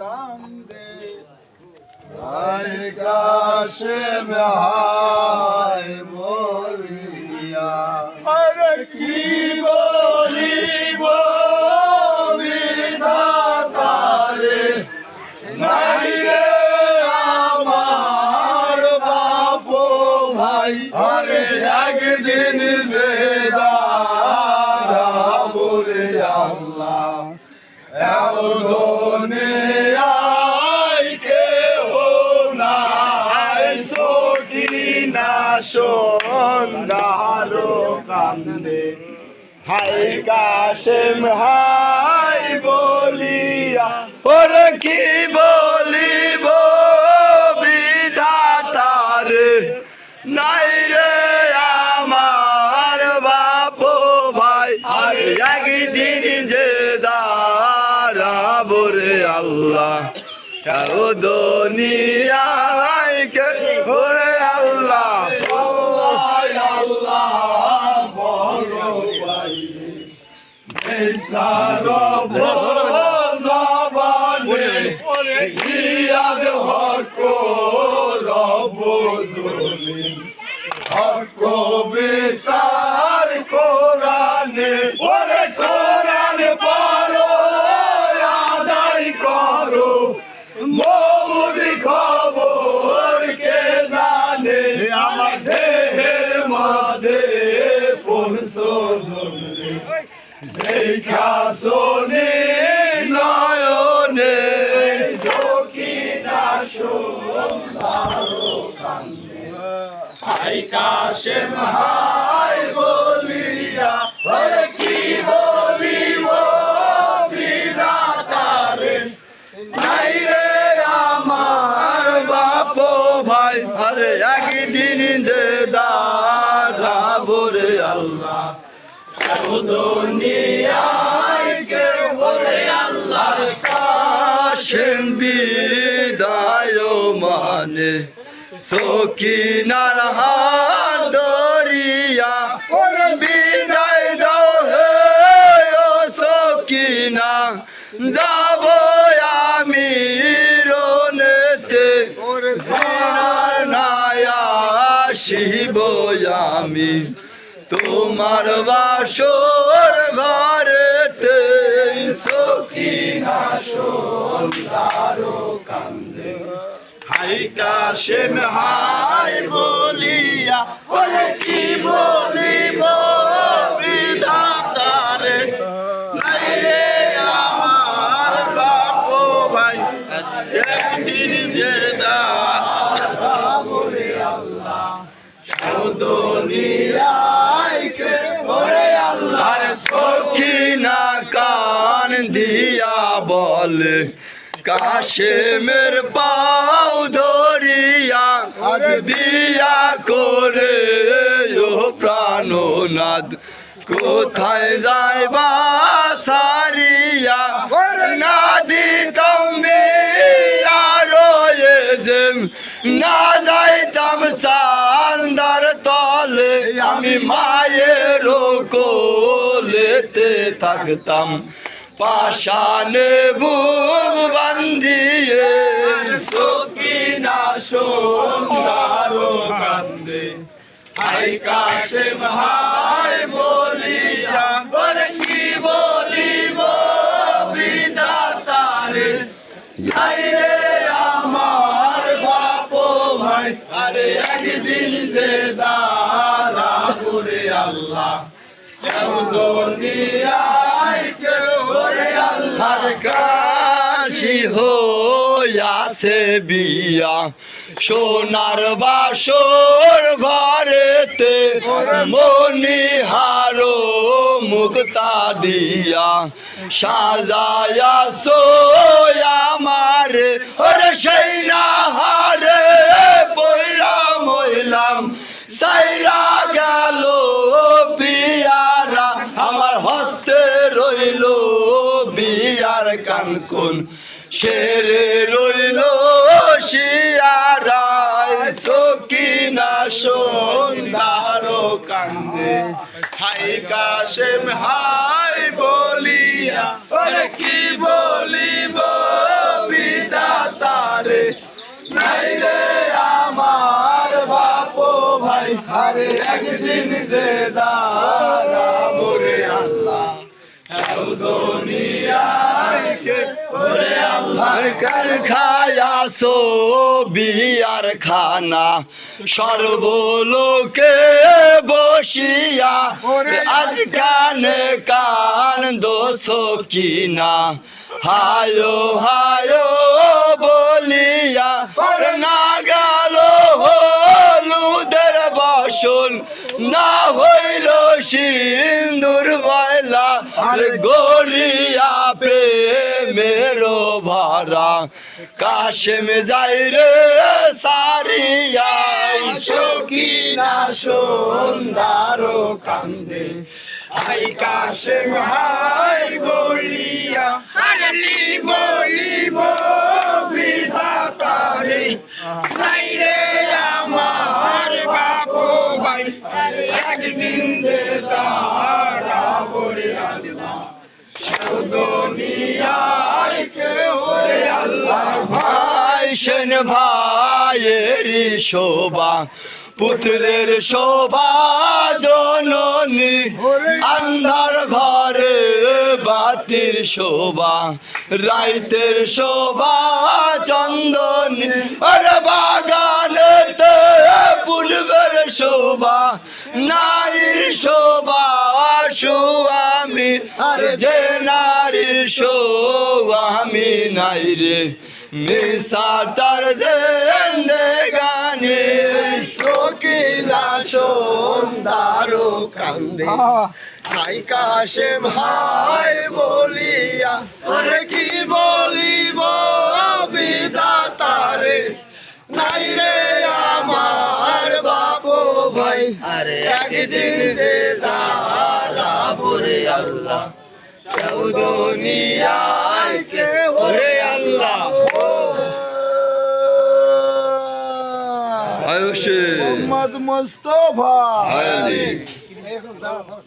কান্দে হায় কাশেম হায় বলিয়া আরে কি বলিব বিধাতারে নাই রে আমার বাপ ভাই আরে একদিন বেদারাবো রে আল্লাহ এও দুনিয়ায় কেহ নাই সকিনা সন্ধ্যারো কান্দে হাই কাশেম হাই বলিয়া ওরে কি বলিব বিধাতারে নাই রে আমার বাপ ভাই আরে একদিন যে দাঁড়াবো রে আল্লাহ ও দুনিয়ায় কে ওরে আল্লাহ বিচার কোরআনে ওরে কোরআন পড়ো আদায় করো মৌরি খবর কে জানে আমার দেহের মাঝে পড়ছো দেখা শোনে নয়নে সকিনা সুন্দর কান্দে হাই কাশেম হাই বলিয়া ওরে কি বলিব বিধাতারে নাই রে আমার বাপ ভাই আরে একদিন যে দাঁড়াবো রে আল্লাহ দুনিয়ায় কে ওরে আল্লাহ কাশেম বিদায় মানে সকিনার হাত ধরিয়া ওরে বিদায় দাও হে ও সকিনা যাব আমি রনেতে বিনার নায়া শিব আমি তোমার বাসর ঘরেতে সকিনা সুন্দর কান্দে হাই কাশেম হাই বলিয়া ওরে কি বলিব বিধাতারে নাই রে আমার বাপ ভাই একদিন যে দাঁড়াবো রে আল্লাহ দুনিয়ায় কে ওরে আল্লাহ সকিনা কান দিয়া বলে কাশেমের পাও ধরিয়া বিয়া করে ও প্রাণনাথ কোথায় যাইবা সারিয়া না দিতাম বিয়ারো যে না যাইতাম চান্দার তলে আমি মায়ের কোলেতে থাকতাম পাশানে বুক বান্ধিয়ে সকিনা সুন্দর কান্দে হাই কাশেম হাই বলিয়া ওরে কি বলিব বিধাতারে নাই রে আমার বাপ ভাই আরে একদিন যে দাঁড়াবো রে আল্লাহ দুনিয়ায় কে ওরে আল্লাহর কাশি হইয়াছে বিয়া সোনার বাসর ঘরেতে মনিহারো মুক্তা দিয়া সাজায়া আমার ওরে সেই না হারে বইরাম হইলাম সাইরা গেল বিয়ারা আমার হস্তে রইল বিয়ার কানকুন শেরে রইল শিয়ারায় সকিনা সুন্দর কান্দে হাই কাশেম হাই বলিয়া ওরে কি বলিব আরে একদিন যে দাঁড়াবো রে আল্লাহ দুনিয়ায় কে ওরে আল্লাহর কাল খায়াছো বিয়ার খানা সর্বলোকে বসিয়া আজ কানে কান দোষ কিনা হায়ো হায়ো বলিয়া না গেল হলুদের বসন না হইল সিন্দুর ময়লা আর গড়িয়া প্রেমের ভরা কাশেম যাই রে সারিয়া সকিনা সুন্দর কান্দে আই কাশেম হাই বলিয়া বলিব বিধাতারে নাই রে আমার বাপু ভাই একদিন দে তারা বরে আল্লাহ দুনিয়ার কে ওরে আল্লাহ ভাই সেন ভাইয়েরই শোভা পুত্রের শোভা জননী আন্ধার ঘরে বাতির শোভা রাইতের শোভা চন্দনী আরে বাগানেতে পূর্বের শোভা নারীর শোভা সুয়ামী আর যে নারীর সুয়ামী নাই রে মিশা তার জিন্দেগানি সকিনা সুন্দর কান্দে হাই কাশেম হাই বলিয়া আরে কি বলিব বিধাতারে নাই রে আমার বাপু ভাই আরে একদিন যে দাঁড়াবো রে আল্লাহ দুনিয়ায় কে ওরে আল্লাহ মোহাম্মদ মুস্তফা আলী